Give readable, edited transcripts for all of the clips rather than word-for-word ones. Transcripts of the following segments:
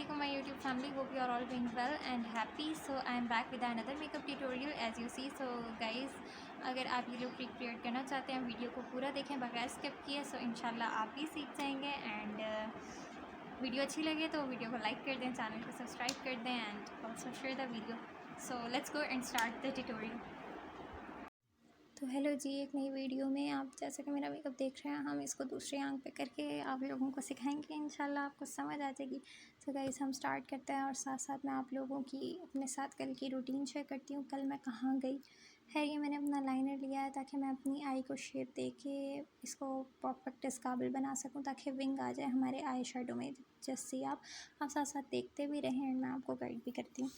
Assalamualaikum my YouTube family, hope you are all doing well and happy. So I am back with another makeup tutorial as you see. So guys, अगर आप ये लोग create करना चाहते हैं video को पूरा देखें बगैर स्किप किए, सो इंशाल्लाह आप भी सीख जाएंगे। एंड वीडियो अच्छी लगे तो वीडियो को लाइक कर दें, चैनल को सब्सक्राइब कर दें and also share the video. So let's go and start the tutorial. तो हेलो जी, एक नई वीडियो में आप जैसे कि मेरा मेकअप देख रहे हैं, हम इसको दूसरी आंख पे करके आप लोगों को सिखाएंगे, इंशाल्लाह आपको समझ आ जाएगी। तो गाइस हम स्टार्ट करते हैं और साथ साथ मैं आप लोगों की अपने साथ कल की रूटीन शेयर करती हूँ। कल मैं कहाँ गई है, ये मैंने अपना लाइनर लिया है ताकि मैं अपनी आई को शेप दे के इसको परफेक्ट इस काबिल बना सकूँ ताकि विंग आ जाए हमारे आई शेडो में। जैसे आप साथ साथ देखते भी रहें एंड मैं आपको गाइड भी करती हूँ।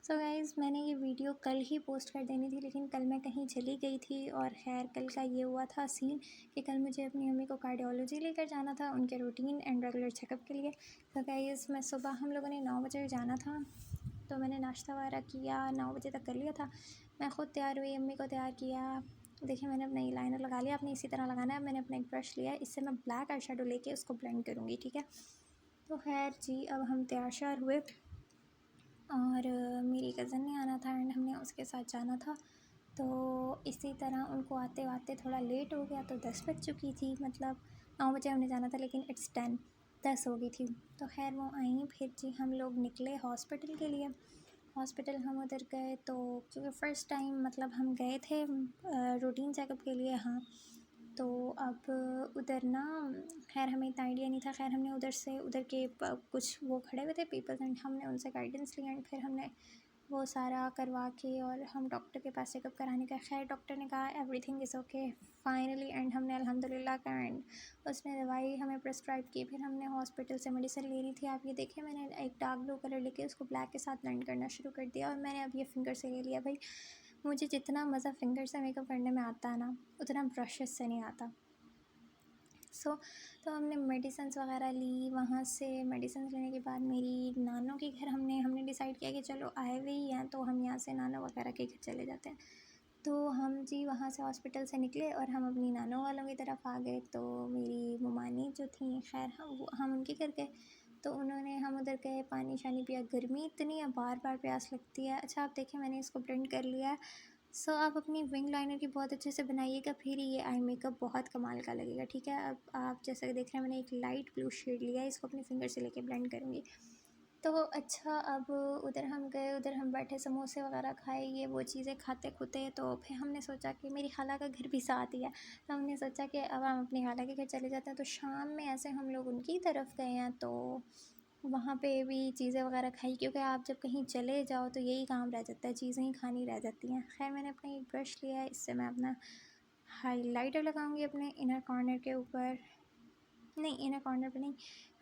सो गाइज़, मैंने ये वीडियो कल ही पोस्ट कर देनी थी लेकिन कल मैं कहीं चली गई थी और खैर कल का ये हुआ था सीन कि कल मुझे अपनी मम्मी को कार्डियोलॉजी लेकर जाना था उनके रूटीन एंड रेगुलर चेकअप के लिए। तो गाइज़ मैं सुबह हम लोगों ने 9 बजे जाना था, तो मैंने नाश्ता वगैरह किया, 9 बजे तक कर लिया था। मैं ख़ुद तैयार हुई, अम्मी को तैयार किया। देखिए मैंने अपना लाइनर लगा लिया, आपने इसी तरह लगाना है। मैंने अपना एक ब्रश लिया है, इससे मैं ब्लैक आई शेडो लेके उसको ब्लेंड करूँगी, ठीक है। तो खैर जी, अब हम तैयार श्यार हुए और मेरी कज़न ने आना था एंड हमने उसके साथ जाना था। तो इसी तरह उनको आते आते थोड़ा लेट हो गया, तो 10 बज चुकी थी। मतलब 9 बजे हमने जाना था लेकिन इट्स 10 हो गई थी। तो खैर वो आई, फिर जी हम लोग निकले हॉस्पिटल के लिए। हॉस्पिटल हम उधर गए तो क्योंकि फ़र्स्ट टाइम मतलब हम गए थे रूटीन चेकअप के लिए। हाँ, तो अब उधर ना खैर हमें इतना आइडिया नहीं था। खैर हमने उधर से उधर के कुछ वो खड़े हुए थे पीपल्स एंड हमने उनसे गाइडेंस ली एंड फिर हमने वो सारा करवा के और हम डॉक्टर के पास चेकअप कराने का। खैर डॉक्टर ने कहा everything is okay finally and हमने अल्हम्दुलिल्लाह का एंड उसने दवाई हमें प्रिस्क्राइब की। फिर हमने हॉस्पिटल से मेडिसिन ले रही थी। आप ये देखिए मैंने एक डार्क ब्लू कलर लेके उसको ब्लैक के साथ ब्लेंड करना शुरू कर दिया और मैंने अब ये फिंगर से ले लिया। भाई मुझे जितना मज़ा फिंगर से मेकअप करने में आता है ना, उतना ब्रशेस से नहीं आता। तो हमने मेडिसिन्स वगैरह ली। वहाँ से मेडिसिन लेने के बाद मेरी नानों के घर हमने डिसाइड किया कि चलो आए हुए ही हैं तो हम यहाँ से नाना वगैरह के घर चले जाते हैं। तो हम जी वहाँ से हॉस्पिटल से निकले और हम अपनी नानों वालों की तरफ आ गए। तो मेरी ममानी जो थी, खैर हम उनके घर गए तो उन्होंने हम उधर गए, पानी शानी पिया। गर्मी इतनी है, बार बार प्यास लगती है। अच्छा आप देखिए मैंने इसको ब्लेंड कर लिया है। सो आप अपनी विंग लाइनर की बहुत अच्छे से बनाइएगा, फिर ये आई मेकअप बहुत कमाल का लगेगा, ठीक है। अब आप जैसा कि देख रहे हैं मैंने एक लाइट ब्लू शेड लिया है, इसको अपने फिंगर से लेके ब्लेंड करूँगी। तो अच्छा अब उधर हम गए, उधर हम बैठे समोसे वगैरह खाए, ये वो चीज़ें खाते खुते। तो फिर हमने सोचा कि मेरी खाला का घर भी साथ ही है, तो हमने सोचा कि अब हम अपनी खाला के घर चले जाते हैं। तो शाम में ऐसे हम लोग उनकी तरफ गए हैं तो वहाँ पे भी चीज़ें वगैरह खाई, क्योंकि आप जब कहीं चले जाओ तो यही काम रह जाता है, चीज़ें ही खानी रह जाती हैं। खैर मैंने अपना एक ब्रश लिया है, इससे मैं अपना हाइलाइटर लगाऊंगी अपने इनर कॉर्नर के ऊपर, नहीं इनर कॉर्नर पे नहीं,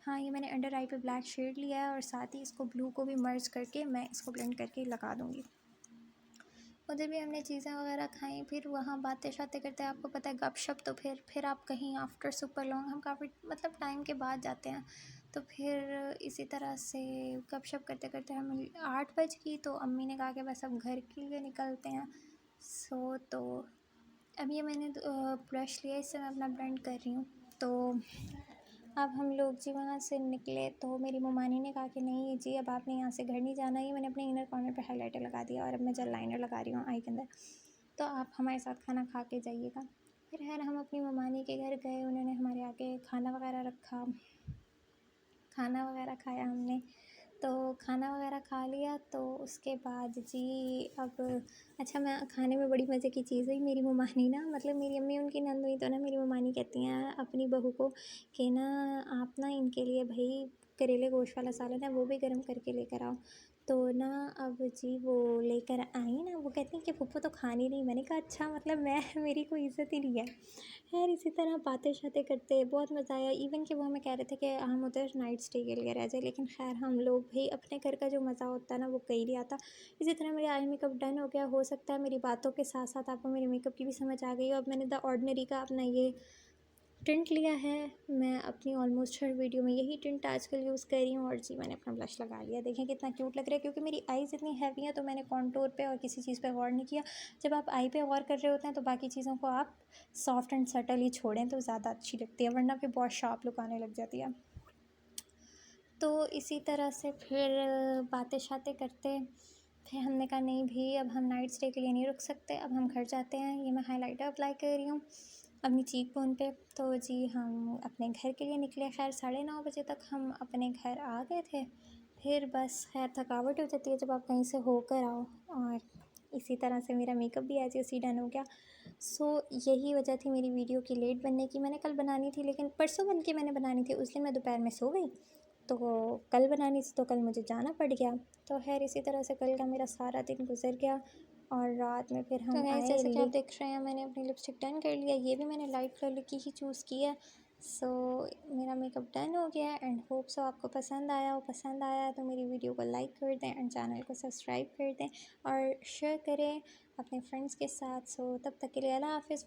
हाँ ये मैंने अंडर आई पे ब्लैक शेड लिया है और साथ ही इसको ब्लू को भी मर्ज करके मैं इसको ब्लेंड करके लगा दूँगी। उधर भी हमने चीज़ें वगैरह खाई, फिर वहाँ बातें शातें करते हैं, आपको पता है गपशप। तो फिर आप कहीं आफ्टर सुपर लॉन्ग, हम काफ़ी मतलब टाइम के बाद जाते हैं, तो फिर इसी तरह से गपशप करते करते हम 8 बज गई। तो अम्मी ने कहा कि बस अब घर के लिए निकलते हैं। तो अब ये मैंने ब्रश लिया, इससे मैं अपना ब्लेंड कर रही हूँ। तो अब हम लोग जी वहाँ से निकले तो मेरी ममानी ने कहा कि नहीं जी अब आपने यहाँ से घर नहीं जाना। ये मैंने अपने इनर कॉर्नर पे हाइलाइटर लगा दिया और अब मैं जल लाइनर लगा रही हूँ आई के अंदर, तो आप हमारे साथ खाना खा के जाइएगा। फिर खैर हम अपनी ममानी के घर गए, उन्होंने हमारे आगे खाना वगैरह रखा, खाना वगैरह खाया हमने। तो खाना वगैरह खा लिया तो उसके बाद जी अब अच्छा मैं खाने में बड़ी मज़े की चीज़ है, मेरी ममानी ना मतलब मेरी अम्मी उनकी नंद हुई, तो ना मेरी ममानी कहती हैं अपनी बहू को कि ना आप ना इनके लिए भाई करेले गोश्त वाला सालन है वो भी गर्म करके लेकर आओ। तो ना अब जी वो लेकर आई ना, वो कहती हैं कि फूफो तो खानी नहीं। मैंने कहा अच्छा मतलब मैं मेरी कोई इज़्ज़त ही नहीं है। खैर इसी तरह बातें शातें करते बहुत मज़ा आया। इवन कि वो हमें कह रहे थे कि हम उधर नाइट स्टे के लिए रह जाए, लेकिन खैर हम लोग भाई अपने घर का जो मज़ा होता है ना वो कहीं नहीं आता। इसी तरह मेरा आई मेकअप डन हो गया। हो सकता है मेरी बातों के साथ साथ आपको मेरे मेकअप की भी समझ आ गई हो। अब मैंने द ऑर्डिनरी का अपना ये टिंट लिया है, मैं अपनी ऑलमोस्ट हर वीडियो में यही टिंट आजकल यूज़ कर रही हूँ। और जी मैंने अपना ब्लश लगा लिया, देखें कितना क्यूट लग रहा है। क्योंकि मेरी आईज़ इतनी हैवी है तो मैंने कॉन्टोर पे और किसी चीज़ पे गौर नहीं किया। जब आप आई पे गौर कर रहे होते हैं तो बाकी चीज़ों को आप सॉफ्ट एंड सटल ही छोड़ें तो ज़्यादा अच्छी लगती है, वरना फिर बहुत शार्प लुक आने लग जाती है। तो इसी तरह से फिर बातें शातें करते फिर हमने कहा नहीं भी अब हम नाइट स्टे के लिए नहीं रुक सकते, अब हम घर जाते हैं। ये मैं हाइलाइटर अप्लाई कर रही हूँ अपनी चीक बोन पे। तो जी हम अपने घर के लिए निकले। खैर 9:30 बजे तक हम अपने घर आ गए थे। फिर बस खैर थकावट हो जाती है जब आप कहीं से होकर आओ। और इसी तरह से मेरा मेकअप भी ऐसे उसी डन हो गया। सो यही वजह थी मेरी वीडियो की लेट बनने की। मैंने कल बनानी थी लेकिन परसों बन के मैंने बनानी थी, उस दिन मैं दोपहर में सो गई। तो कल बनानी थी तो कल मुझे जाना पड़ गया। तो खैर इसी तरह से कल का मेरा सारा दिन गुजर गया। और रात में फिर हम आए। जैसे कि आप देख रहे हैं मैंने अपनी लिपस्टिक डन कर लिया। ये भी मैंने लाइट कलर की ही चूज़ की है। सो मेरा मेकअप डन हो गया एंड होप सो आपको पसंद आया हो। पसंद आया तो मेरी वीडियो को लाइक कर दें एंड चैनल को सब्सक्राइब कर दें और शेयर करें अपने फ्रेंड्स के साथ। सो तब तक के लिए अल्लाह हाफ़िज़।